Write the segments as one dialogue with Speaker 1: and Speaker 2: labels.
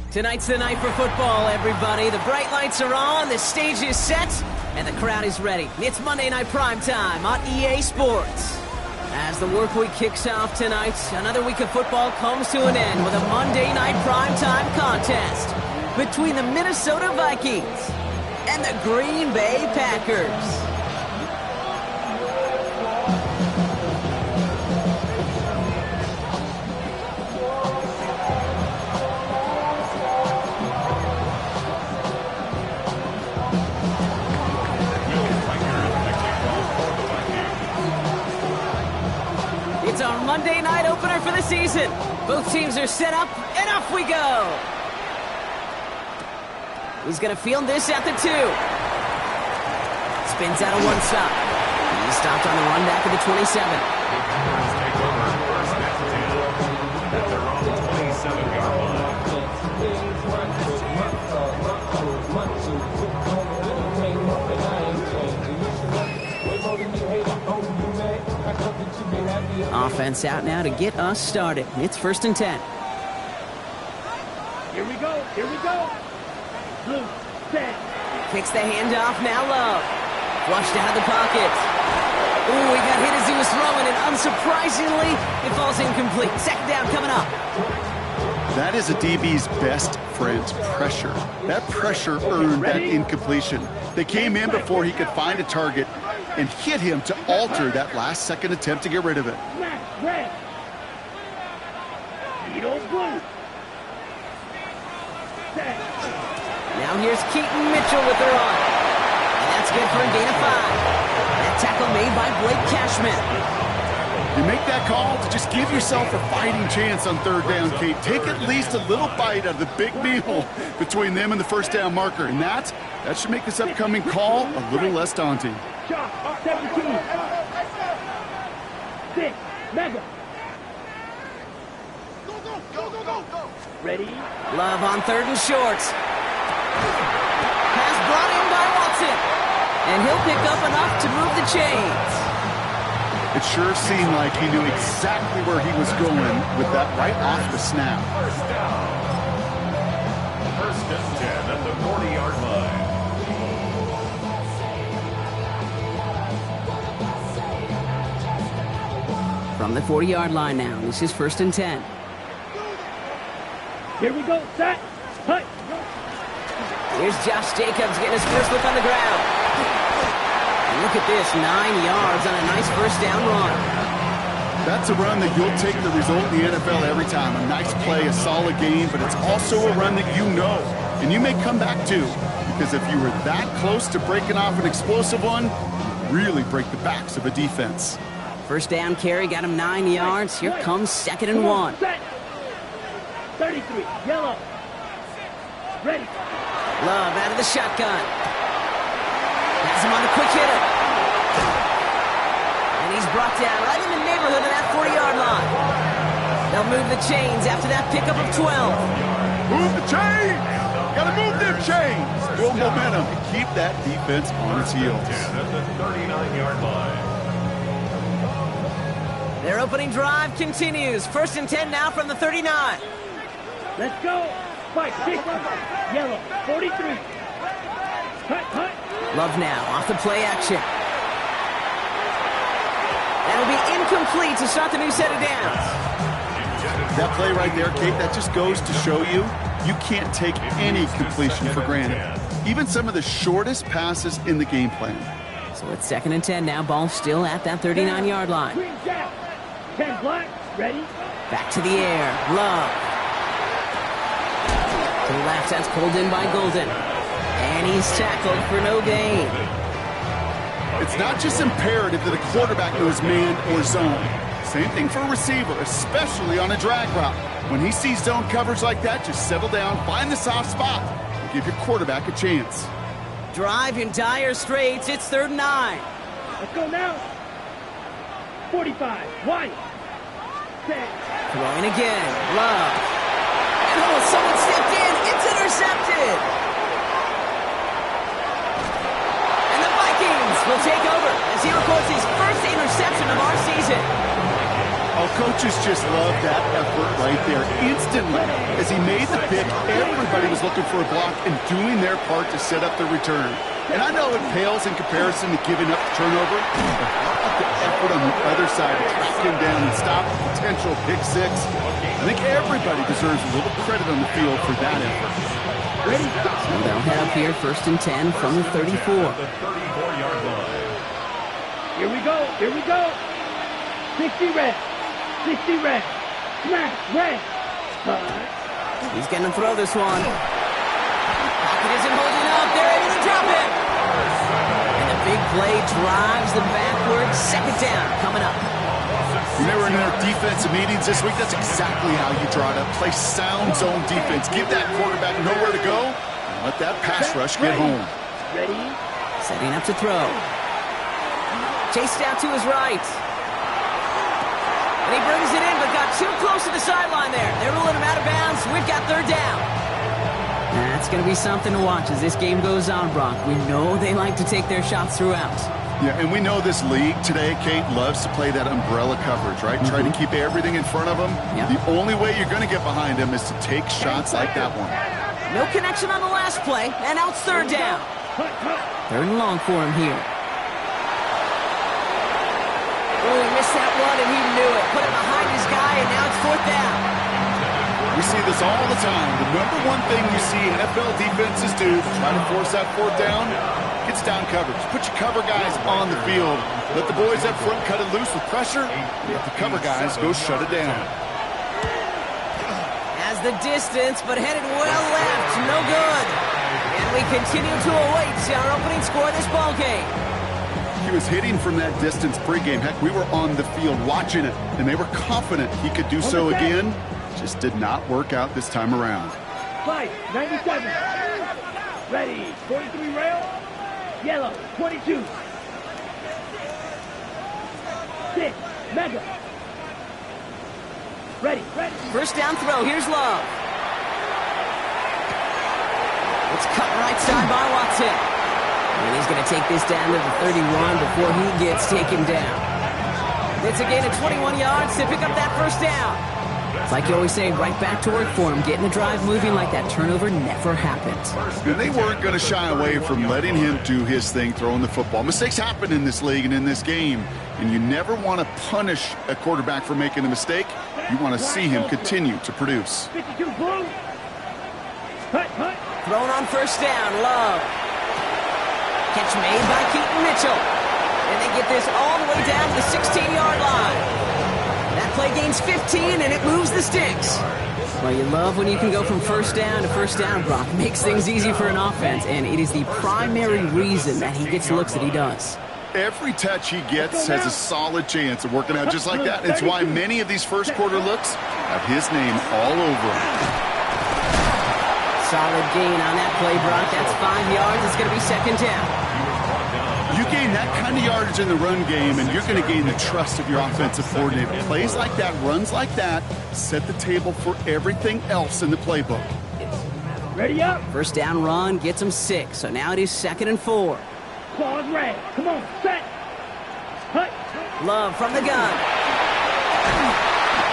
Speaker 1: Tonight's the night for football, everybody. The bright lights are on, the stage is set, and the crowd is ready. It's Monday Night Primetime on EA Sports. As the work week kicks off tonight, another week of football comes to an end with a Monday Night Primetime contest between the Minnesota Vikings and the Green Bay Packers. It's our Monday night opener for the season. Both teams are set up, and off we go. He's going to field this at the 2. Spins out of one stop. He's stopped on the run back of the 27. Offense out now to get us started. It's 1st and 10.
Speaker 2: Here we go. Blue, set.
Speaker 1: Kicks the handoff, now Love. Flushed out of the pocket. Ooh, he got hit as he was throwing, and unsurprisingly, it falls incomplete. 2nd down coming up.
Speaker 3: That is a DB's best friend, pressure. That pressure earned that incompletion. They came in before he could find a target and hit him to alter that last-second attempt to get rid of it.
Speaker 2: Red. Blue. Set.
Speaker 1: Now here's Keaton Mitchell with the run. And that's good for a gain of 5. That tackle made by Blake Cashman.
Speaker 3: You make that call to just give yourself a fighting chance on 3rd down, Kate. Take at least a little bite out of the big meal between them and the 1st down marker. And that should make this upcoming call a little less daunting.
Speaker 2: 17. 6. Mega. Go. Ready?
Speaker 1: Love on 3rd and short. Pass brought in by Watson. And he'll pick up enough to move the chains.
Speaker 3: It sure seemed like he knew exactly where he was going with that right off the snap.
Speaker 4: 1st down. 1st and 10 at the 40-yard line.
Speaker 1: From the 40-yard line now, this is 1st and 10.
Speaker 2: Here we go. Set. Hut.
Speaker 1: Here's Josh Jacobs getting his first look on the ground. And look at this, 9 yards on a nice 1st down run.
Speaker 3: That's a run that you'll take the result in the NFL every time. A nice play, a solid game, but it's also a run that you know. And you may come back to, because if you were that close to breaking off an explosive one, you really break the backs of a defense.
Speaker 1: 1st down carry, got him 9 yards. Here comes 2nd and 1.
Speaker 2: Set. 33. Yellow. Ready.
Speaker 1: Love out of the shotgun. Has him on the quick hitter. And he's brought down right in the neighborhood of that 40-yard line. They'll move the chains after that pickup of 12.
Speaker 3: Move the chains! Gotta move them chains! Build momentum and keep that defense on its heels.
Speaker 4: At the 39-yard line.
Speaker 1: Their opening drive continues. 1st and 10 now from the 39.
Speaker 2: Let's go. 5, 6. Yellow. 43. Hut.
Speaker 1: Love now off the play action. That'll be incomplete to start the new set of downs.
Speaker 3: That play right there, Kate, that just goes to show you can't take any completion for granted. Even some of the shortest passes in the game plan.
Speaker 1: So it's 2nd and 10 now. Ball still at that 39-yard line.
Speaker 2: Green jack. 10 black. Ready.
Speaker 1: Back to the air. Love. To the left, that's pulled in by Golden. And he's tackled for no gain.
Speaker 3: It's not just imperative that a quarterback knows man or zone. Same thing for a receiver, especially on a drag route. When he sees zone coverage like that, just settle down, find the soft spot, and give your quarterback a chance.
Speaker 1: Drive in dire straits. It's 3rd and 9.
Speaker 2: Let's go now. 45. Wide. Set.
Speaker 1: Throwing again. Love. And someone stepped in. It's intercepted.
Speaker 3: coaches just love that effort right there. Instantly, as he made the pick, everybody was looking for a block and doing their part to set up the return. And I know it pales in comparison to giving up the turnover, but how about the effort on the other side to track him down and stop a potential pick six? I think everybody deserves a little credit on the field for that effort.
Speaker 1: So they'll head up here, 1st and 10 from the 34.
Speaker 4: The 34-yard line.
Speaker 2: Here we go. Here we go. 60 red. 60 red. Smash red.
Speaker 1: He's going to throw this one. Pocket isn't holding up. They're able to drop it. And the big play drives them backwards. 2nd down coming up.
Speaker 3: When they were in their defensive meetings this week, that's exactly how you draw it up. Play sound zone defense. Give that quarterback nowhere to go. And let that pass rush get home.
Speaker 2: Ready?
Speaker 1: Setting up to throw. Chased out to his right. And he brings it in, but got too close to the sideline there. They're ruling him out of bounds. We've got 3rd down. That's going to be something to watch as this game goes on, Brock. We know they like to take their shots throughout.
Speaker 3: Yeah, and we know this league today, Kate, loves to play that umbrella coverage, right? Try to keep everything in front of them.
Speaker 1: Yep.
Speaker 3: The only way you're going to get behind them is to take shots like that one.
Speaker 1: No connection on the last play, and now it's 3rd down. 3rd and long for him here. Oh, he missed that one, and he knew it. Put it behind his guy, and now it's 4th down.
Speaker 3: We see this all the time. The number one thing you see NFL defenses do to try to force that 4th down, gets down coverage. Put your cover guys on the field. Let the boys up front cut it loose with pressure. Let the cover guys go shut it down.
Speaker 1: Has the distance, but headed well left. No good. And we continue to await our opening score of this ball game.
Speaker 3: He was hitting from that distance pregame. Heck, we were on the field watching it, and they were confident he could do so again. Just did not work out this time around.
Speaker 2: 97. Ready. 43 rail. Yellow. 22. 6. Mega. Ready.
Speaker 1: 1st down throw. Here's Love. It's cut right side by Watson. And he's going to take this down to the 31 before he gets taken down. It's a gain of 21 yards to pick up that 1st down. It's like you always say, right back to work for him. Getting the drive moving like that turnover never happened.
Speaker 3: And they weren't going to shy away from letting him do his thing, throwing the football. Mistakes happen in this league and in this game. And you never want to punish a quarterback for making a mistake. You want to see him continue to produce.
Speaker 2: 52 blue.
Speaker 1: Thrown on 1st down, Love. Catch made by Keaton Mitchell. And they get this all the way down to the 16-yard line. That play gains 15, and it moves the sticks. Well, you love when you can go from 1st down to 1st down, Brock. Makes things easy for an offense, and it is the primary reason that he gets looks that he does.
Speaker 3: Every touch he gets has a solid chance of working out just like that. It's why many of these first quarter looks have his name all over them.
Speaker 1: Solid gain on that play, Brock. That's 5 yards. It's going to be 2nd down.
Speaker 3: You gain that kind of yardage in the run game, and you're going to gain the trust of your offensive coordinator. Plays like that, runs like that, set the table for everything else in the playbook.
Speaker 2: Ready up.
Speaker 1: 1st down run gets him 6. So now it is 2nd and 4.
Speaker 2: Claws red. Come on. Set.
Speaker 1: Love from the gun.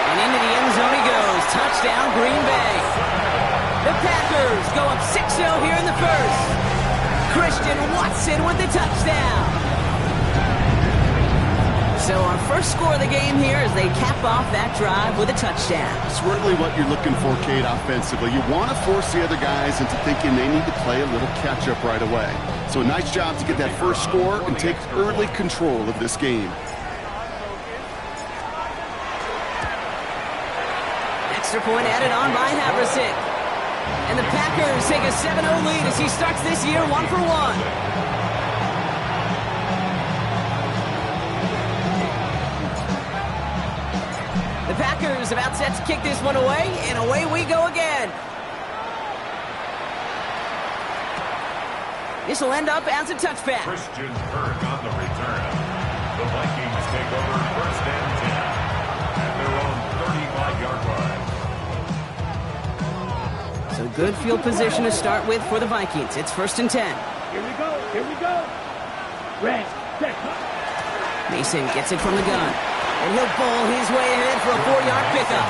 Speaker 1: And into the end zone he goes. Touchdown, Green Bay. The Packers go up 6-0 here in the 1st. Christian Watson with the touchdown. So our first score of the game here as they cap off that drive with a touchdown.
Speaker 3: It's really what you're looking for, Kate, offensively. You want to force the other guys into thinking they need to play a little catch-up right away. So a nice job to get that first score and take early control of this game.
Speaker 1: Extra point added on by Haversick. And the Packers take a 7-0 lead as he starts this year 1 for 1. The Packers about set to kick this one away, and away we go again. This will end up as a touchback.
Speaker 4: Christian Kirk on the return. The Vikings take over 1st and 10 at their own 35-yard line.
Speaker 1: So good field position to start with for the Vikings. It's 1st and 10.
Speaker 2: Here we go. Here we go. Red. Set.
Speaker 1: Mason gets it from the gun. And he'll bowl his way ahead for a 4-yard pickup.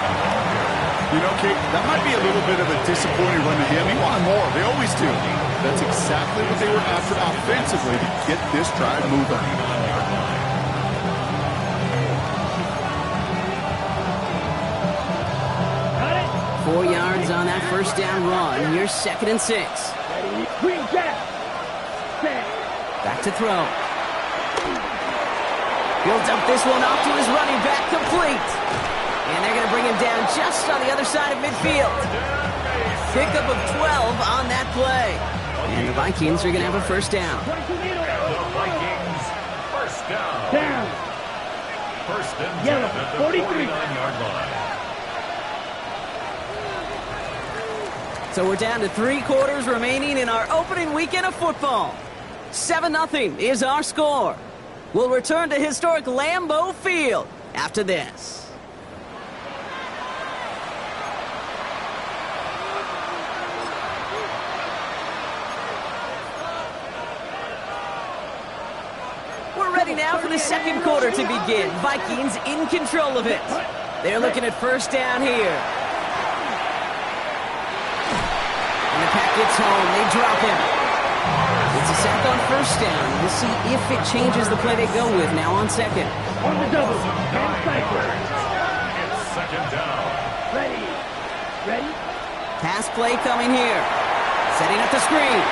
Speaker 3: You know, Kate, that might be a little bit of a disappointing run to him. He wanted more. They always do. That's exactly what they were after offensively to get this drive moving.
Speaker 1: 4 yards on that first down run. Here's 2nd and 6.
Speaker 2: Green jack. Set.
Speaker 1: Back to throw. He'll dump this one off to his running back, complete. And they're going to bring him down just on the other side of midfield. Pickup of 12 on that play. And the Vikings are going to have a first down.
Speaker 4: The Vikings, first down.
Speaker 2: Down.
Speaker 4: First and 10
Speaker 2: Yellow,
Speaker 4: at the
Speaker 2: 43.
Speaker 4: 49-yard line.
Speaker 1: So we're down to 3 quarters remaining in our opening weekend of football. 7-0 is our score. We'll return to historic Lambeau Field after this. We're ready now for the second quarter to begin. Vikings in control of it. They're looking at first down here. And the pack gets home. They drop him. It's a sack on first down. We'll see if it changes the play they go with now on second.
Speaker 2: On the double. And cycle.
Speaker 4: It's second down.
Speaker 2: Ready. Ready.
Speaker 1: Pass play coming here. Setting up the screen.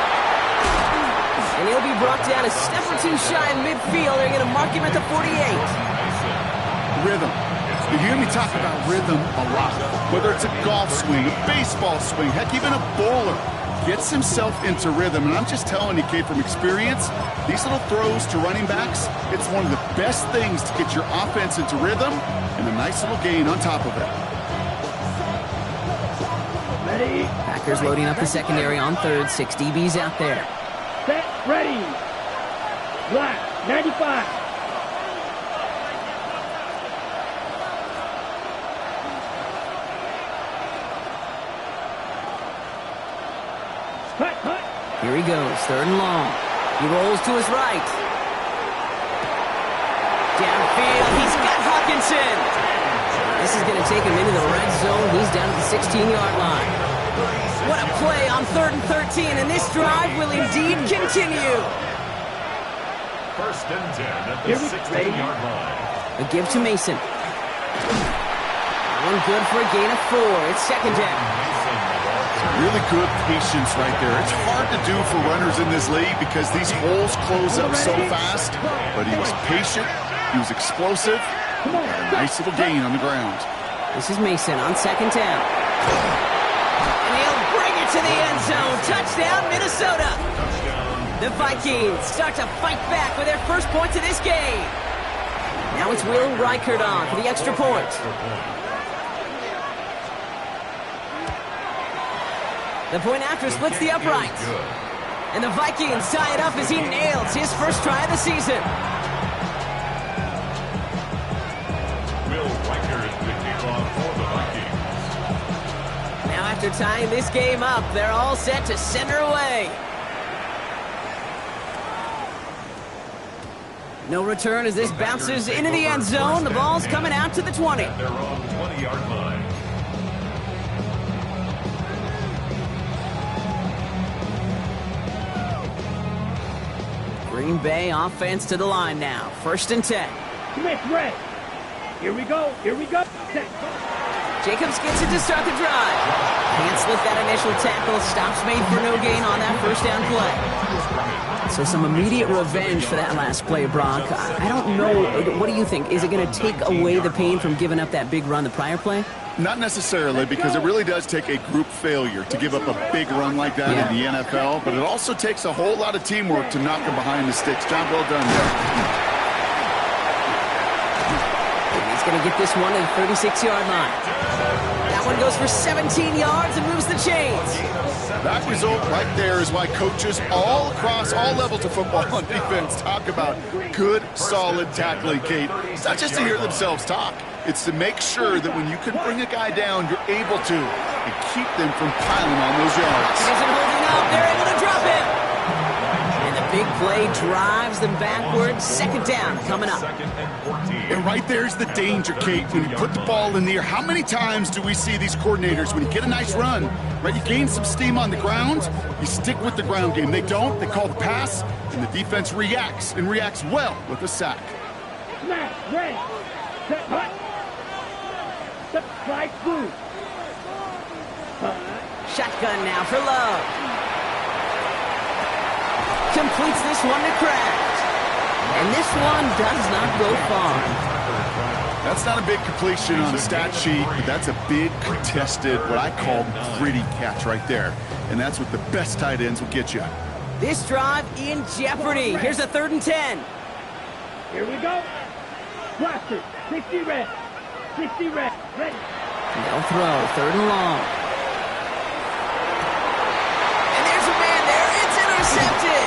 Speaker 1: And he'll be brought down a step or two shy of midfield. They're going to mark him at the 48.
Speaker 3: Rhythm. You hear me talk about rhythm a lot. Whether it's a golf swing, a baseball swing, heck, even a bowler gets himself into rhythm. And I'm just telling you, Kate, from experience, these little throws to running backs, it's one of the best things to get your offense into rhythm and a nice little gain on top of it.
Speaker 2: Ready.
Speaker 1: Packers loading up the secondary on third. 6 DBs out there.
Speaker 2: Set. Ready. Black. 95. Cut, cut.
Speaker 1: Here he goes, 3rd and long. He rolls to his right. Downfield, he's got Hawkinson. This is going to take him into the red zone. He's down at the 16-yard line. What a play on 3rd and 13, and this drive will indeed continue.
Speaker 4: First and 10 at the 16-yard line.
Speaker 1: A give to Mason. One good for a gain of 4. It's second down.
Speaker 3: Really good patience right there. It's hard to do for runners in this league because these holes close up so fast. But he was patient. He was explosive. And a nice little gain on the ground.
Speaker 1: This is Mason on second down. And he'll bring it to the end zone. Touchdown, Minnesota. The Vikings start to fight back with their first points of this game. Now it's Will Reichert on for the extra point. The point after splits the uprights. And the Vikings tie it up as he nails his first try of the season.
Speaker 4: Will Reichert is the kickoff for the Vikings.
Speaker 1: Now after tying this game up, they're all set to send her away. No return as this bounces into the end zone. The ball's coming out to the 20.
Speaker 4: At their own 20-yard line.
Speaker 1: Green Bay offense to the line now. 1st and 10.
Speaker 2: Smith red. Here we go. Here we go. Set.
Speaker 1: Jacobs gets it to start the drive. Can't slip that initial tackle. Stops made for no gain on that first down play. So some immediate revenge for that last play, Brock. I don't know. What do you think? Is it going to take away the pain from giving up that big run the prior play?
Speaker 3: Not necessarily, because it really does take a group failure to give up a big run like that in the NFL, but it also takes a whole lot of teamwork to knock him behind the sticks. Job well done there.
Speaker 1: And he's going to get this one to the 36-yard line. That one goes for 17 yards and moves the chains.
Speaker 3: That result right there is why coaches all across all levels of football and defense talk about good, solid tackling, Kate. It's not just to hear themselves talk. It's to make sure that when you can bring a guy down, you're able to and keep them from piling on those yards.
Speaker 1: He isn't holding up. They're able to drop him. And the big play drives them backwards. Second down coming up.
Speaker 4: Second and 14.
Speaker 3: And right there's the danger, Kate. When you put the ball in the air, how many times do we see these coordinators, when you get a nice run, right, you gain some steam on the ground, you stick with the ground game. They don't, they call the pass, and the defense reacts, and reacts well with a sack.
Speaker 2: Smash, ready, set, hut. Step, slide, through.
Speaker 1: Shotgun now for Love. Completes this one to Kraft. And this one does not go far.
Speaker 3: That's not a big completion on the stat sheet, but that's a big contested, what I call gritty catch right there. And that's what the best tight ends will get you.
Speaker 1: This drive in jeopardy. Here's a 3rd and 10.
Speaker 2: Here we go. Blaster, 60 red. 60 red. Ready.
Speaker 1: No throw. 3rd and long. And there's a man there. It's intercepted.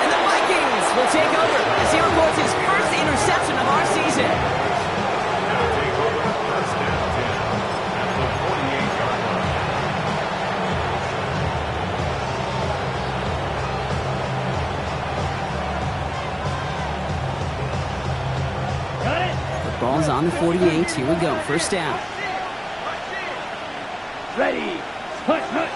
Speaker 1: And the Vikings will take over as he records his first interception of our season.
Speaker 4: Now take over first and 10 at the 48-yard line.
Speaker 2: Got it.
Speaker 1: The ball's on the 48. Here we go. First down.
Speaker 2: Ready. Hut, hut.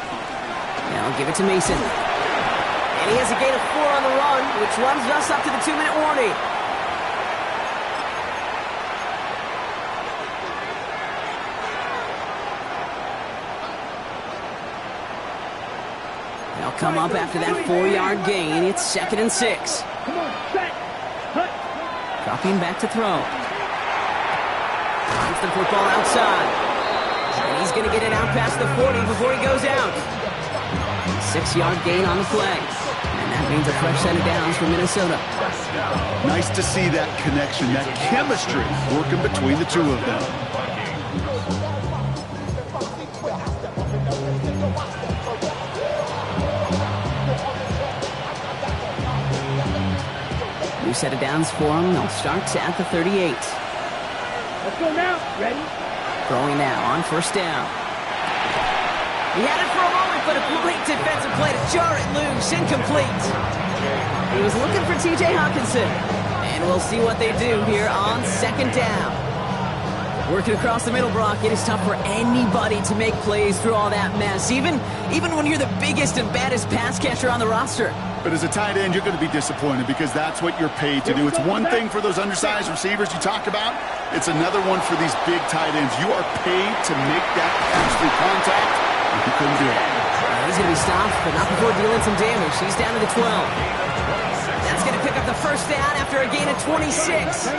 Speaker 1: Now give it to Mason. And he has a gain of 4 on the run, which runs us up to the 2-minute warning. They'll come up after that 4-yard gain. It's 2nd and 6.
Speaker 2: Come on, set. Hut.
Speaker 1: Dropping back to throw. Finds the football outside. And he's going to get it out past the 40 before he goes out. 6-yard gain on the play. And that means a fresh set of downs for Minnesota.
Speaker 3: Nice to see that connection, that chemistry working between the two of them.
Speaker 1: New set of downs for him. They'll start at the 38.
Speaker 2: Let's go now. Ready.
Speaker 1: Throwing now on first down. He had it for a moment, but a great defensive play to jar it loose. Incomplete. He was looking for T.J. Hawkinson. And we'll see what they do here on 2nd down. Working across the middle, Brock, it is tough for anybody to make plays through all that mess, even when you're the biggest and baddest pass catcher on the roster.
Speaker 3: But as a tight end, you're going to be disappointed because that's what you're paid to do. It's one thing for those undersized receivers you talk about. It's another one for these big tight ends. You are paid to make that pass through contact, and you couldn't do it.
Speaker 1: He's going to be stopped, but not before dealing some damage. He's down to the 12. That's going to pick up the first down after a gain of 26.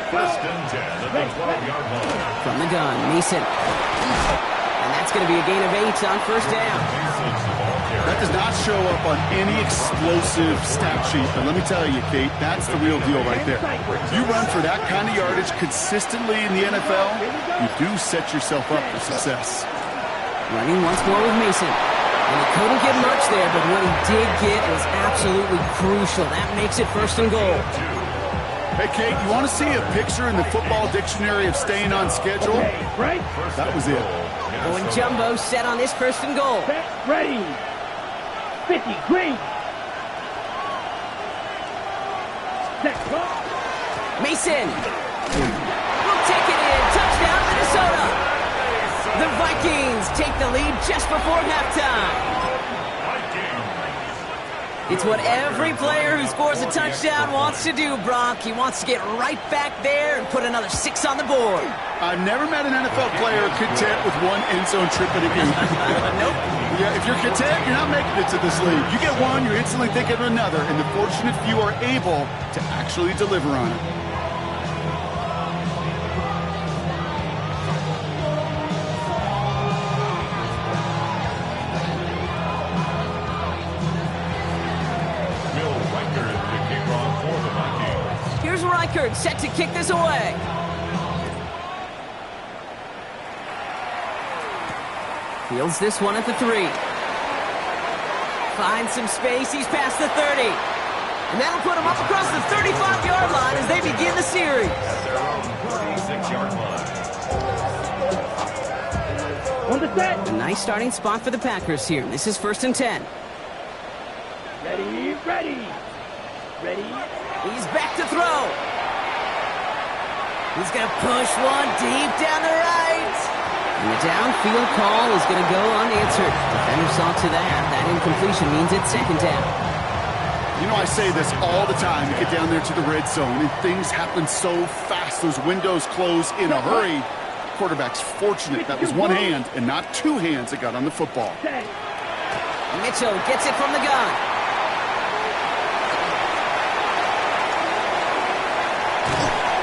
Speaker 4: First and 10 at the 12-yard line.
Speaker 1: From the gun, Mason. And that's going to be a gain of 8 on first down.
Speaker 3: That does not show up on any explosive stat sheet, but let me tell you, Kate, that's the real deal right there. You run for that kind of yardage consistently in the NFL, you do set yourself up for success.
Speaker 1: Running once more with Mason. And he couldn't get much there, but what he did get was absolutely crucial. That makes it 1st and goal.
Speaker 3: Hey, Kate, you want to see a picture in the football dictionary of staying on schedule?
Speaker 2: Right.
Speaker 3: That was it.
Speaker 1: Going jumbo set on this 1st and goal.
Speaker 2: Set. Ready. 50. Green. Set. Go.
Speaker 1: Mason. Will take it in. Touchdown, Minnesota. The Vikings take the lead just before halftime. It's what every player who scores a touchdown wants to do, Brock. He wants to get right back there and put another 6 on the board.
Speaker 3: I've never met an NFL player content with one end zone trip in a game.
Speaker 1: Nope.
Speaker 3: Yeah, if you're content, you're not making it to this league. You get one, you're instantly thinking of another, and the fortunate few are able to actually deliver on it.
Speaker 1: Here's Reichert set to kick this away. Fields this one at the 3. Finds some space. He's past the 30. And that'll put him up across the 35-yard line as they begin the series.
Speaker 4: At their own 36-yard line.
Speaker 2: On the set.
Speaker 1: A nice starting spot for the Packers here. This is 1st and 10.
Speaker 2: Ready, ready. Ready.
Speaker 1: He's back to throw. He's going to push one deep down the right. And the downfield call is going to go unanswered. Defender saw to that. That incompletion means it's second down.
Speaker 3: You know, I say this all the time. You get down there to the red zone, and things happen so fast. Those windows close in a hurry. Quarterback's fortunate that was one hand and not two hands that got on the football.
Speaker 1: Mitchell gets it from the gun.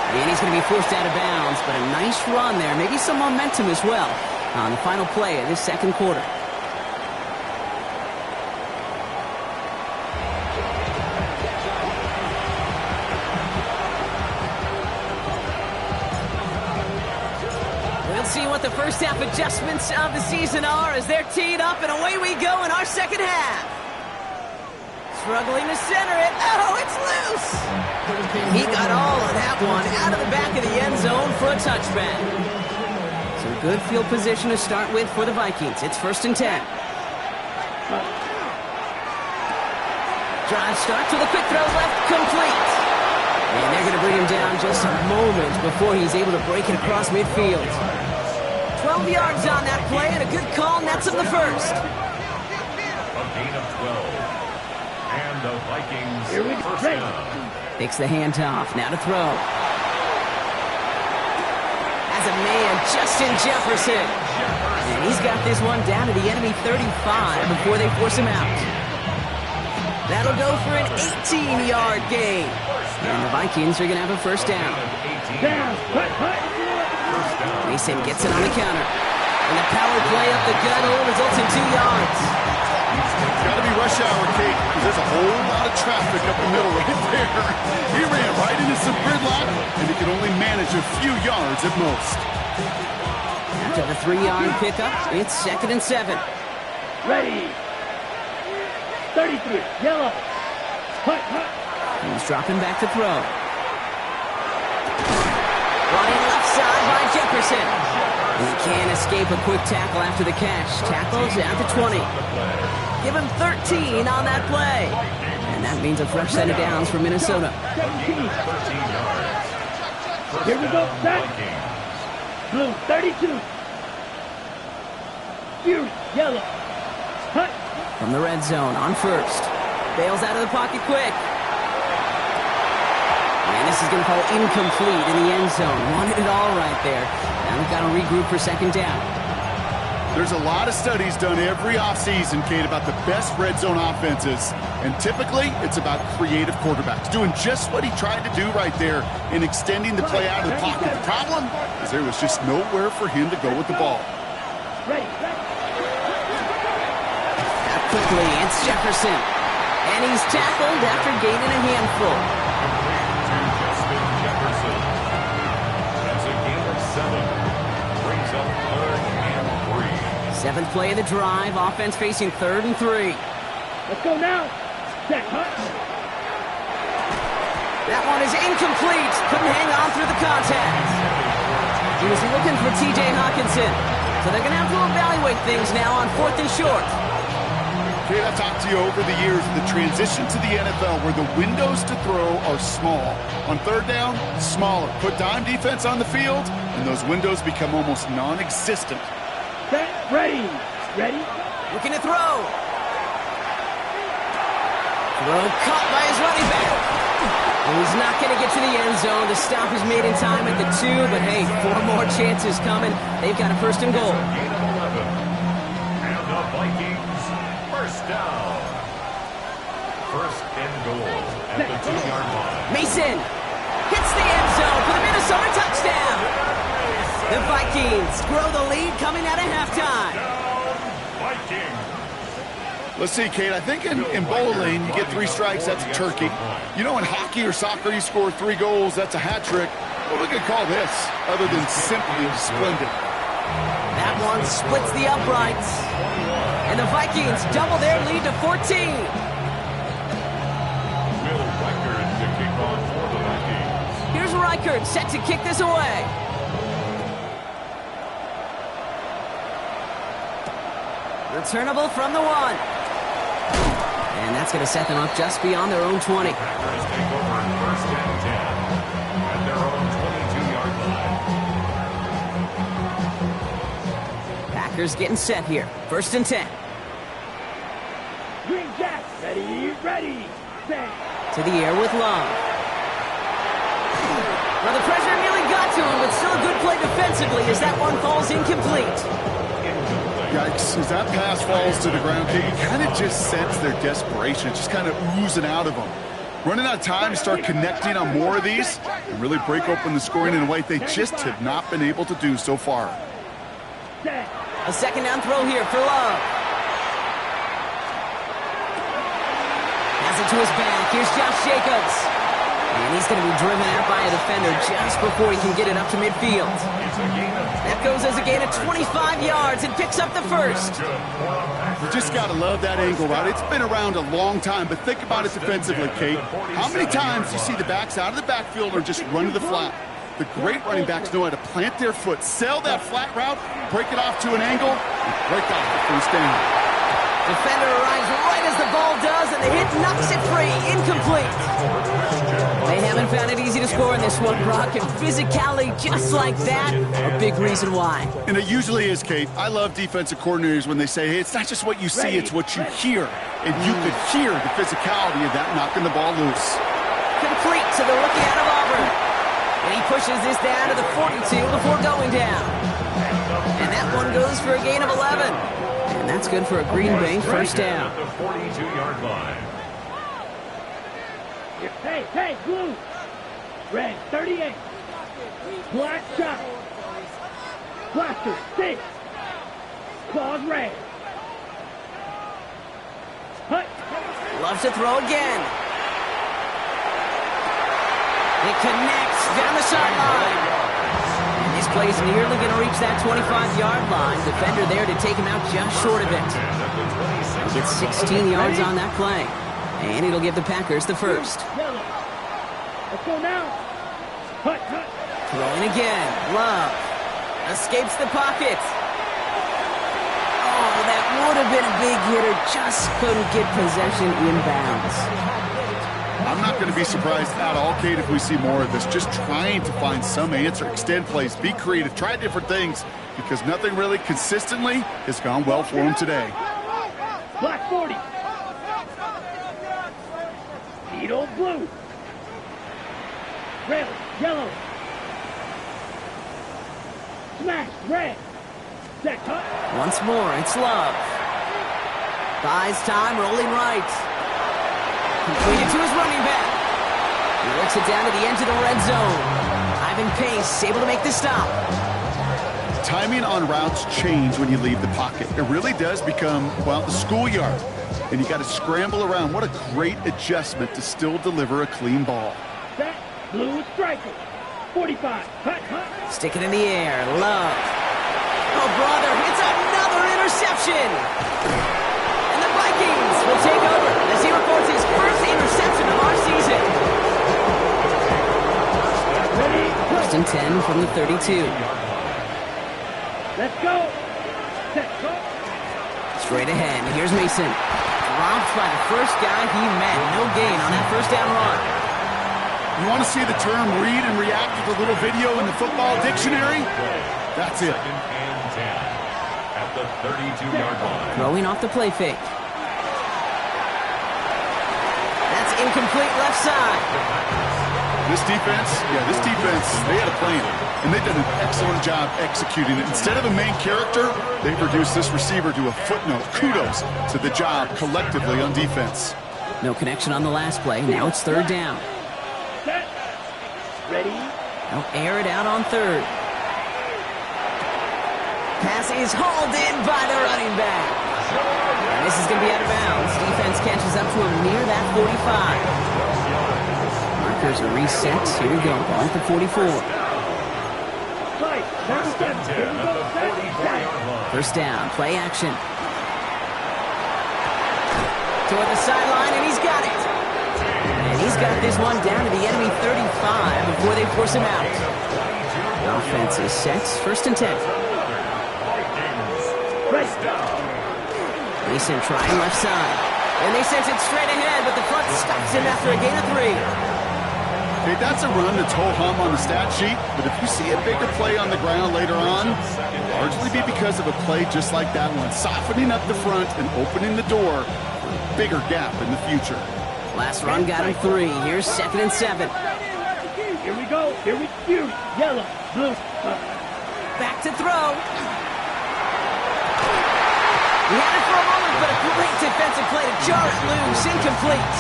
Speaker 1: And he's going to be forced out of bounds, but a nice run there. Maybe some momentum as well on the final play of this second quarter. We'll see what the first half adjustments of the season are as they're teed up, and away we go in our second half. Struggling to center it. Oh, it's loose. He got all of that one out of the back of the end zone for a touchback. So good field position to start with for the Vikings. It's 1st and 10. Drive start to the quick throw left, complete. And they're going to bring him down just a moment before he's able to break it across midfield. 12 yards on that play, and a good call nets him the first.
Speaker 4: A gain of 12. And the Vikings first down.
Speaker 1: Takes the handoff, now to throw. Has a man, Justin Jefferson. And he's got this one down to the enemy 35 before they force him out. That'll go for an 18-yard gain. And the Vikings are going to have a first down. Mason gets it on the counter. And the power play up the gut results in 2 yards.
Speaker 3: It's got to be rush hour, Kate, because there's a whole lot of traffic up the middle right there. He ran right into some gridlock, and he could only manage a few yards at most.
Speaker 1: After the 3-yard pickup, it's 2nd and 7.
Speaker 2: Ready. 33, yellow. Hut, hut.
Speaker 1: He's dropping back to throw. Running left side by Jefferson. He can't escape a quick tackle after the catch. Tackles at the 20. Give him 13 on that play. And that means a fresh set of downs for Minnesota.
Speaker 2: 17. Here we go, set. Blue, 32. Fury, yellow. Hut.
Speaker 1: From the red zone on first. Bails out of the pocket quick. And this is going to fall incomplete in the end zone. Wanted it all right there. Now they've got to regroup for second down.
Speaker 3: There's a lot of studies done every offseason, Kate, about the best red zone offenses. And typically, it's about creative quarterbacks, doing just what he tried to do right there in extending the play out of the pocket. The problem is there was just nowhere for him to go with the ball.
Speaker 2: Ready.
Speaker 1: Quickly, it's Jefferson. And he's tackled after gaining a handful.
Speaker 4: Justin Jefferson. That's a gain of 7. Brings up 3rd and 3.
Speaker 1: 7th play of the drive. Offense facing 3rd and 3.
Speaker 2: Let's go now. Set, hut.
Speaker 1: That one is incomplete. Couldn't hang on through the contact. He was looking for T.J. Hawkinson. So they're going to have to evaluate things now on 4th and short.
Speaker 3: Kate, I've talked to you over the years of the transition to the NFL where the windows to throw are small. On 3rd down, smaller. Put dime defense on the field, and those windows become almost non-existent.
Speaker 2: Set, ready. Ready.
Speaker 1: Looking to throw. Throw caught by his running back. And he's not going to get to the end zone. The stop is made in time at the 2, but hey, 4 more chances coming. They've got a 1st and goal.
Speaker 4: Gain of 11. And the Vikings first down. 1st and goal at the 2-yard line.
Speaker 1: Mason hits the end zone for the Minnesota touchdown. The Vikings grow the lead coming out of halftime.
Speaker 4: Vikings.
Speaker 3: Let's see, Kate, I think in bowling, you get 3 strikes, that's a turkey. You know, in hockey or soccer, you score 3 goals, that's a hat trick. What we could call this, other than simply splendid?
Speaker 1: That one splits the uprights. And the Vikings double their lead to 14.
Speaker 4: Will Reichard to kick off for the Vikings.
Speaker 1: Here's Reichard set to kick this away. Returnable from the 1. And that's going to set them up just beyond their own 20.
Speaker 4: Packers take over first and 10 at their own 22-yard line.
Speaker 1: Packers getting set here. First and 10.
Speaker 2: Green Jack, ready, set.
Speaker 1: To the air with Love. Well, the pressure nearly got to him, but still a good play defensively as that one falls incomplete.
Speaker 3: Yikes, as that pass falls to the ground, you kind of just sense their desperation. It's just kind of oozing out of them. Running out of time to start connecting on more of these and really break open the scoring in a way they just have not been able to do so far.
Speaker 1: A second down throw here for Love. Pass it to his back. Here's Josh Jacobs. And he's going to be driven out by a defender just before he can get it up to midfield. That goes as a gain of 25 yards and picks up the first.
Speaker 3: You just got to love that angle route. It's been around a long time, but think about it defensively, Kate. How many times do you see the backs out of the backfield or just run to the flat? The great running backs know how to plant their foot, sell that flat route, break it off to an angle, and break off the first down.
Speaker 1: Defender arrives right as the ball does, and the hit knocks it free. Incomplete. They haven't found it easy to score in this one, Brock, and physicality just like that, a big reason why.
Speaker 3: And it usually is, Kate. I love defensive coordinators when they say, hey, it's not just what you see, it's what you hear. And you could hear the physicality of that knocking the ball loose.
Speaker 1: Complete to the rookie out of Auburn. And he pushes this down to the 42 before going down. And that one goes for a gain of 11. And that's good for a Green Bay first down.
Speaker 4: At the 42-yard line.
Speaker 2: Hey, blue. Red, 38. Black shot. Blaster, 6. Claws, red. Hut.
Speaker 1: Loves to throw again. It connects down the sideline. And this play is nearly going to reach that 25-yard line. Defender there to take him out just short of it. He gets 16 yards on that play. And it'll give the Packers the first.
Speaker 2: Let's go now. Hut.
Speaker 1: Throwing again. Love. Escapes the pocket. Oh, that would have been a big hitter. Just couldn't get possession inbounds.
Speaker 3: I'm not going to be surprised at all, Kate, if we see more of this. Just trying to find some answer, extend plays, be creative, try different things, because nothing really consistently has gone well for him today.
Speaker 2: Black 40. Needle blue. Red, yellow. Smash, red. Set, cut.
Speaker 1: Once more, it's Love. Buys time, rolling right. Completed to his running back. He works it down to the edge of the red zone. Ivan Pace able to make the stop.
Speaker 3: Timing on routes change when you leave the pocket. It really does become, well, the schoolyard. And you got to scramble around. What a great adjustment to still deliver a clean ball.
Speaker 2: Set, blue striker. 45. Hut.
Speaker 1: Stick it in the air. Love. Oh, brother, it's another interception. And the Vikings will take over as he records his first interception of our season. First and 10 from the 32.
Speaker 2: Let's go. Set, go.
Speaker 1: Straight ahead. Here's Mason. Dropped by the first guy he met. No gain on that first down run.
Speaker 3: You want to see the term read and react with a little video in the football dictionary? That's it.
Speaker 4: Second and 10 at the 32-yard line.
Speaker 1: Throwing off the play fake. That's incomplete left side.
Speaker 3: This defense, they had a plan. And they've done an excellent job executing it. Instead of a main character, they've reduced this receiver to a footnote. Kudos to the job collectively on defense.
Speaker 1: No connection on the last play. Now it's third down.
Speaker 2: Set. Ready.
Speaker 1: They'll air it out on third. Pass is hauled in by the running back. And this is going to be out of bounds. Defense catches up to him near that 45. Markers are reset. Here we go. Ball at the 44.
Speaker 2: Fight. Number 7. Here we go. Set.
Speaker 1: First down. Play action. Toward the sideline, and he's got it. And he's got this one down to the enemy 35 before they force him out. Offense is set. First and 10.
Speaker 2: Right.
Speaker 1: Mason trying left side. And they sent it straight ahead, but the front stops him after a gain of 3.
Speaker 3: Okay, that's a run that's ho-hum on the stat sheet, but if you see a bigger play on the ground later on, it'll largely be because of a play just like that one, softening up the front and opening the door for a bigger gap in the future.
Speaker 1: Last run got him 3. Here's 2nd and 7.
Speaker 2: Here we go. Here we go. Yellow, blue.
Speaker 1: Back to throw. He had it for a moment, but a great defensive play to jar it loose. Incomplete.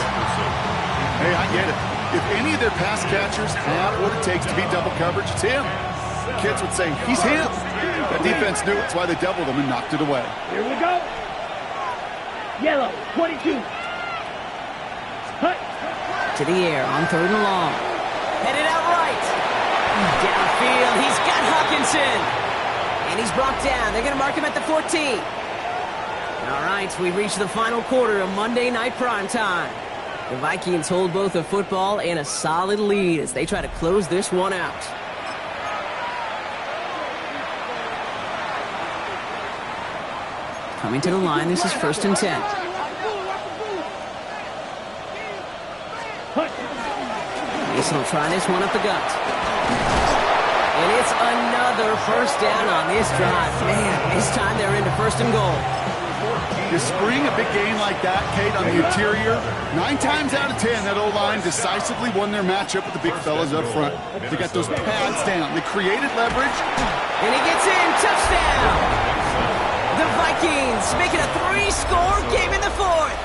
Speaker 3: Hey, I get it. If any of their pass catchers have what it takes to beat double coverage, it's him. Kids would say, he's him. That defense knew it's why they doubled him and knocked it away.
Speaker 2: Here we go. Yellow, 22. Hut.
Speaker 1: To the air on 3rd and long. Headed out right. Downfield, he's got Hawkinson. And he's brought down. They're going to mark him at the 14. All right, we've reached the final quarter of Monday Night Primetime. The Vikings hold both a football and a solid lead as they try to close this one out. Coming to the line, this is 1st and 10. Mason will try this one up the gut. And it's another first down on this drive. Man, this time they're into 1st and goal.
Speaker 3: You spring a big game like that, Kate, on the interior, 9 times out of 10, that O-line decisively won their matchup with the big fellas up front. They got those pads down. They created leverage.
Speaker 1: And he gets in. Touchdown! The Vikings make it a 3-score game in the 4th.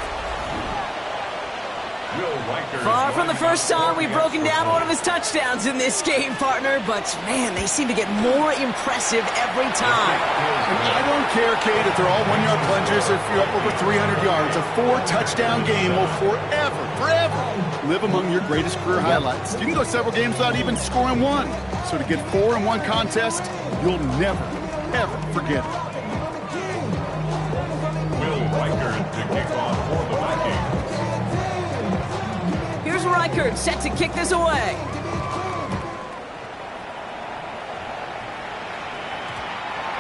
Speaker 1: Far from the first time we've broken down one of his touchdowns in this game, partner, but man, they seem to get more impressive every time.
Speaker 3: And I don't care, Kate, if they're all 1-yard plungers or if you're up over 300 yards. A 4-touchdown game will forever live among your greatest career highlights. You can go several games without even scoring 1. So to get 4 in one contest, you'll never, ever forget it.
Speaker 4: Will Reichard to kick off for the Vikings.
Speaker 1: Here's Reichard set to kick this away.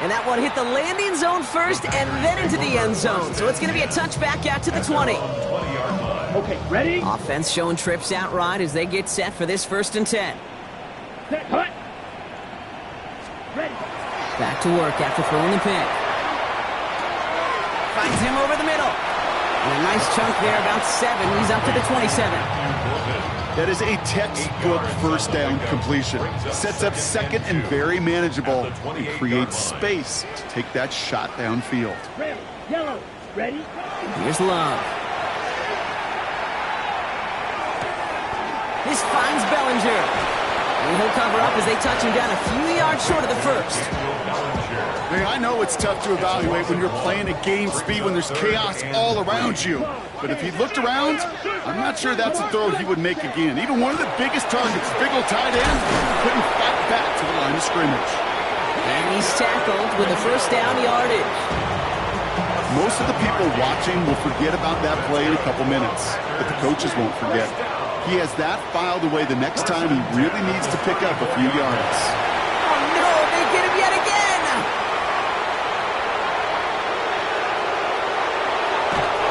Speaker 1: And that one hit the landing zone first and then into the end zone. So it's going to be a touchback out to the 20.
Speaker 2: Okay, ready?
Speaker 1: Offense showing trips out right as they get set for this 1st and 10.
Speaker 2: Set, hut. Ready.
Speaker 1: Back to work after throwing the pick. Finds him over the middle. And a nice chunk there, about 7. He's up to the 27.
Speaker 3: That is a textbook first down completion. Sets up 2nd and very manageable and creates space to take that shot downfield.
Speaker 2: Red, yellow, ready?
Speaker 1: Here's Love. This finds Bellinger. And he'll cover up as they touch him down a few yards short of the 1st.
Speaker 3: Hey, I know it's tough to evaluate when you're playing at game speed when there's chaos all around you. But if he looked around, I'm not sure that's a throw he would make again. Even one of the biggest targets, big old tight end, couldn't fight back to the line of scrimmage.
Speaker 1: And he's tackled with a 1st down yardage.
Speaker 3: Most of the people watching will forget about that play in a couple minutes, but the coaches won't forget. He has that filed away the next time he really needs to pick up a few yards.
Speaker 1: Oh no, they get him yet again!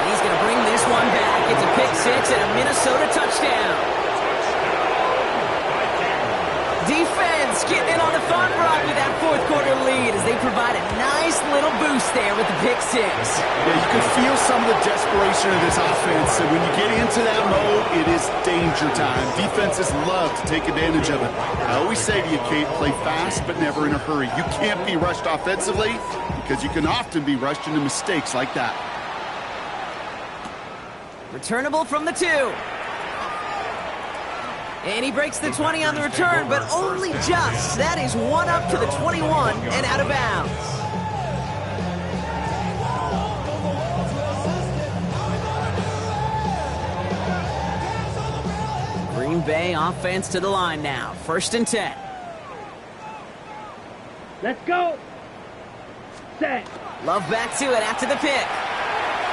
Speaker 1: He's going to bring this one back. It's a pick 6 and a Minnesota touchdown. Defense getting in on the front run with that 4th quarter lead as they provide a nice little boost there with the pick 6.
Speaker 3: Yeah, you can feel some of the desperation of this offense, and when you get into that mode, it is danger time. Defenses love to take advantage of it. I always say to you, Kate, play fast but never in a hurry. You can't be rushed offensively because you can often be rushed into mistakes like that.
Speaker 1: Returnable from the 2. And he breaks the 20 on the return, but only just. That is one up to the 21 and out of bounds. Green Bay offense to the line now. 1st and 10.
Speaker 2: Let's go. Set.
Speaker 1: Love back to it after the pick.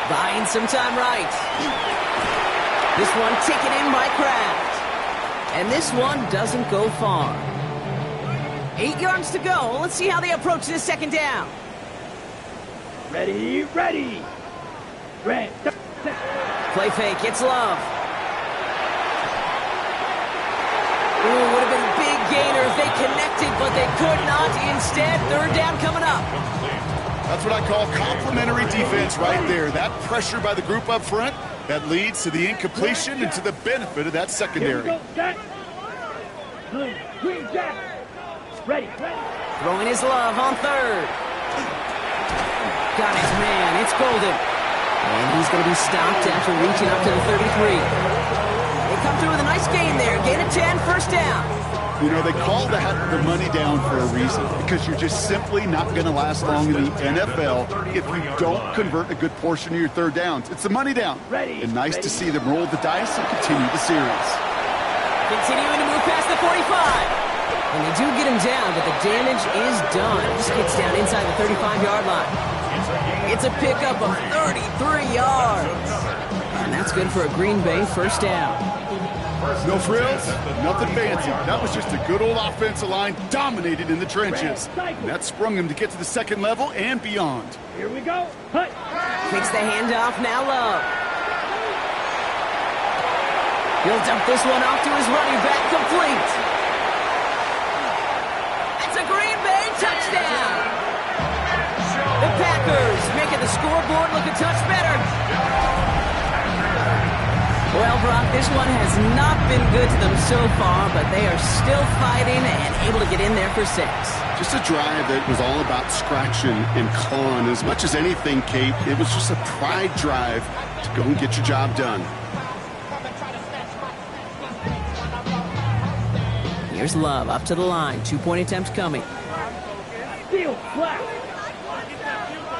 Speaker 1: Buying some time right. This one taken in by Kraft. And this one doesn't go far. 8 yards to go. Let's see how they approach this 2nd down.
Speaker 2: Ready, ready. Red, set.
Speaker 1: Play fake, it's Love. Ooh, would have been a big gainer if they connected, but they could not. Instead, third down coming up.
Speaker 3: That's what I call complimentary defense right there. That pressure by the group up front, that leads to the incompletion and to the benefit of that secondary.
Speaker 2: Here we go, Jack. Green Jack. Ready.
Speaker 1: Throwing his Love on third. Got his man, it's Golden. And he's going to be stopped after reaching up to the 33. They come through with a nice gain there. Gain of 10, first down.
Speaker 3: You know, they call that the money down for a reason, because you're just simply not going to last long in the NFL if you don't convert a good portion of your third downs. It's the money down. And nice to see them roll the dice and continue the series.
Speaker 1: Continuing to move past the 45. And they do get him down, but the damage is done. Just gets down inside the 35-yard line. It's a pickup of 33 yards. And that's good for a Green Bay first down.
Speaker 3: No frills, nothing fancy. That was just a good old offensive line dominated in the trenches. And that sprung him to get to the second level and beyond.
Speaker 2: Here we go. Hut.
Speaker 1: Takes the handoff, now Love. He'll dump this one off to his running back, complete. That's a Green Bay touchdown. The Packers making the scoreboard look a touch better. Well, Brock, this one has not been good to them so far, but they are still fighting and able to get in there for 6.
Speaker 3: Just a drive that was all about scratching and clawing. As much as anything, Kate, it was just a pride drive to go and get your job done.
Speaker 1: Here's Love up to the line. 2-point attempt coming.
Speaker 2: Steal flat.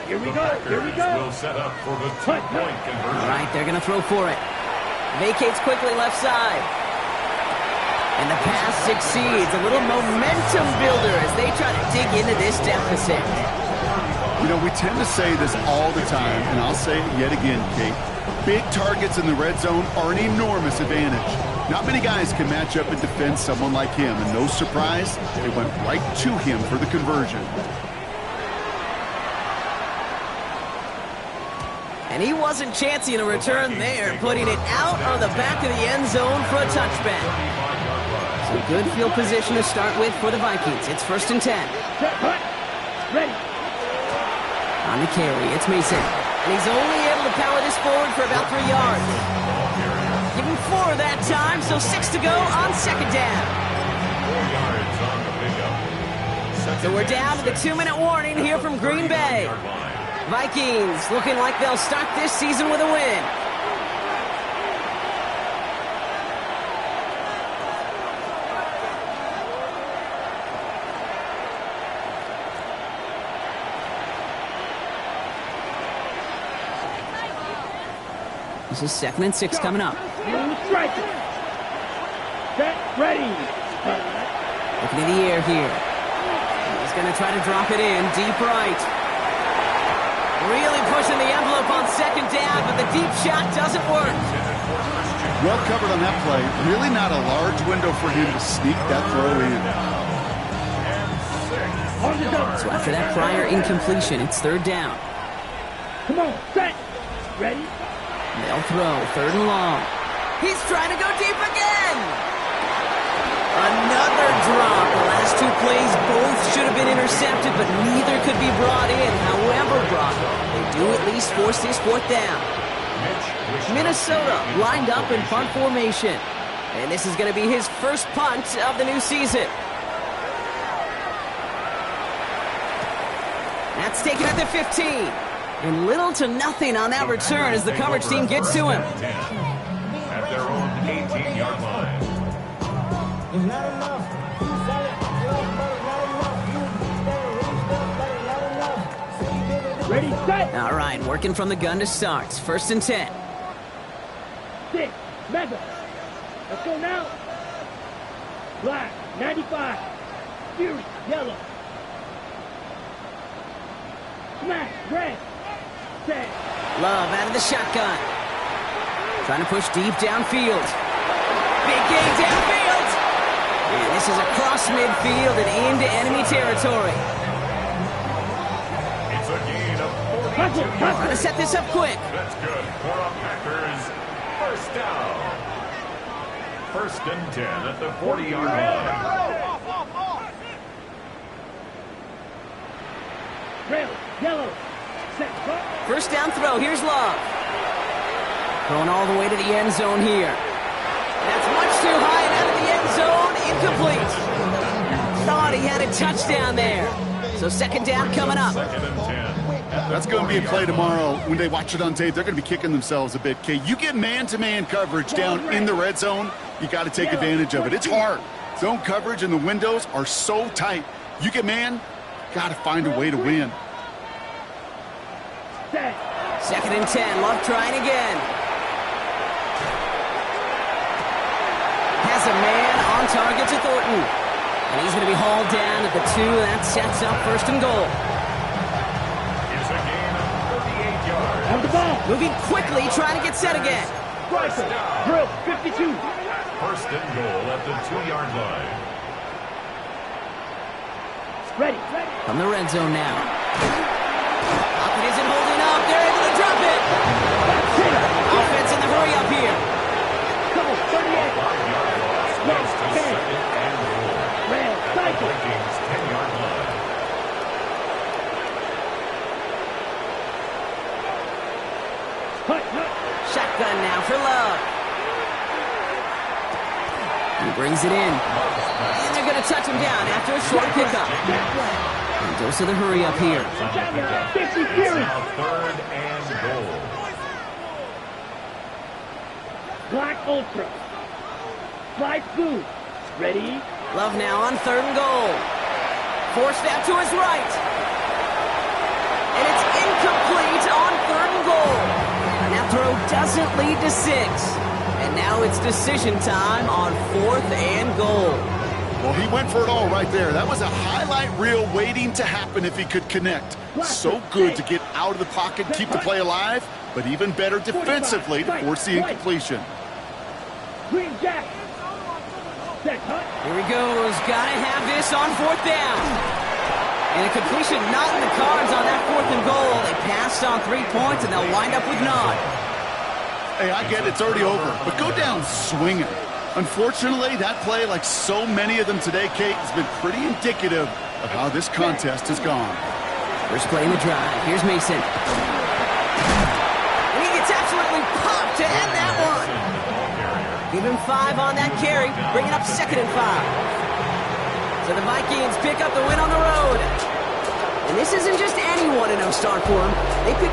Speaker 2: Here we go.
Speaker 4: Will set up for the 2-point conversion.
Speaker 1: All right, they're going to throw for it. Vacates quickly left side. And the pass succeeds. A little momentum builder as they try to dig into this deficit.
Speaker 3: You know, we tend to say this all the time, and I'll say it yet again, Kate. Big targets in the red zone are an enormous advantage. Not many guys can match up and defend someone like him, and no surprise, they went right to him for the conversion.
Speaker 1: And he wasn't chancing a return there, putting it out of the back of the end zone for a touchback. So good field position to start with for the Vikings. It's 1st and 10.
Speaker 2: Ready.
Speaker 1: On the carry, it's Mason. And he's only able to power this forward for about 3 yards. Give him 4 that time, so 6 to go on second down.
Speaker 4: 4 yards on the pickup.
Speaker 1: So we're down to the 2-minute warning here from Green Bay. Vikings looking like they'll start this season with a win. This is 2nd and 6 coming up.
Speaker 2: Striker. Set. Ready.
Speaker 1: Looking in the air here. He's going to try to drop it in deep right. Really pushing the envelope on second down, but the deep shot doesn't work.
Speaker 3: Well covered on that play. Really not a large window for him to sneak that throw in.
Speaker 1: So after that prior incompletion, it's 3rd down.
Speaker 2: Come on, set. Ready.
Speaker 1: They'll throw 3rd and long. He's trying to go deep again. Another drop. The last 2 plays both should have been intercepted, but neither could be brought in. However, Brock, they do at least force this 4th down. Minnesota lined up in punt formation. And this is going to be his first punt of the new season. That's taken at the 15. And little to nothing on that return as the coverage team gets to him.
Speaker 4: At their own 18-yard line.
Speaker 2: Ready, set.
Speaker 1: All right, working from the gun to start. 1st and 10.
Speaker 2: 6. Mega. Let's go now. Black. 95. Fury. Yellow. Smash. Red. Set.
Speaker 1: Love out of the shotgun. Trying to push deep downfield. Big gain downfield. And this is across midfield and into enemy territory.
Speaker 4: It's a gain of 42
Speaker 1: Trying to set this up quick.
Speaker 4: That's good for a Packers First down. First and 10 at the 40-yard line.
Speaker 2: Red, yellow, set, cut.
Speaker 1: First down throw. Here's Love. Throwing all the way to the end zone here. That's much too high and out of the end zone. Incomplete. Thought he had a touchdown there. So second down coming up.
Speaker 4: Second and 10.
Speaker 3: That's going to be a play tomorrow. When they watch it on tape, they're going to be kicking themselves a bit. You get man-to-man coverage down in the red zone, you got to take advantage of it. It's hard. Zone coverage and the windows are so tight. You get man, got to find a way to win.
Speaker 1: Second and 10. Love trying again. Has a man on target to Thornton. And he's going to be hauled down at the 2. That sets up first and goal.
Speaker 4: It's a gain of 38 yards.
Speaker 2: On the ball.
Speaker 1: Moving quickly, trying to get set again.
Speaker 2: Rifle. Drill. 52.
Speaker 4: First and goal at the 2-yard line.
Speaker 2: Ready.
Speaker 1: From the red zone now. Pocket isn't holding up. They're able to drop it. Offense in the hurry up here.
Speaker 2: Couple. 38.
Speaker 4: 5-yard loss. Next to
Speaker 2: 10.
Speaker 4: second and goal.
Speaker 2: Red.
Speaker 4: At the
Speaker 2: Cycle.
Speaker 4: Vikings 10-yard line.
Speaker 2: Cut.
Speaker 1: Shotgun now for Love. He brings it in. And they're going to touch him down after a short pickup. And goes to the hurry up here.
Speaker 2: 50
Speaker 4: It's
Speaker 2: series.
Speaker 4: now third and goal.
Speaker 2: Black Ultra. Fly Food. Ready.
Speaker 1: Love now on third and goal. Forced out to his right. And it's incomplete on third and goal. And that throw doesn't lead to 6. And now it's decision time on fourth and goal.
Speaker 3: Well, he went for it all right there. That was a highlight reel waiting to happen if he could connect. So good to get out of the pocket, keep the play alive, but even better defensively to force the incompletion.
Speaker 2: Green Jack. Set. Cut.
Speaker 1: Here he goes. Gotta have this on fourth down. And a completion not in the cards on that fourth and goal. They passed on 3 points, and they'll wind up with none.
Speaker 3: Hey, I get it's already over, but go down swinging. Unfortunately, that play, like so many of them today, Kate, has been pretty indicative of how this contest has gone.
Speaker 1: First play in the drive. Here's Mason. And he gets absolutely popped to end that one. Give him 5 on that carry, bringing up second and 5. So the Vikings pick up the win on the road. And this isn't just any 1-0 start for them. They picked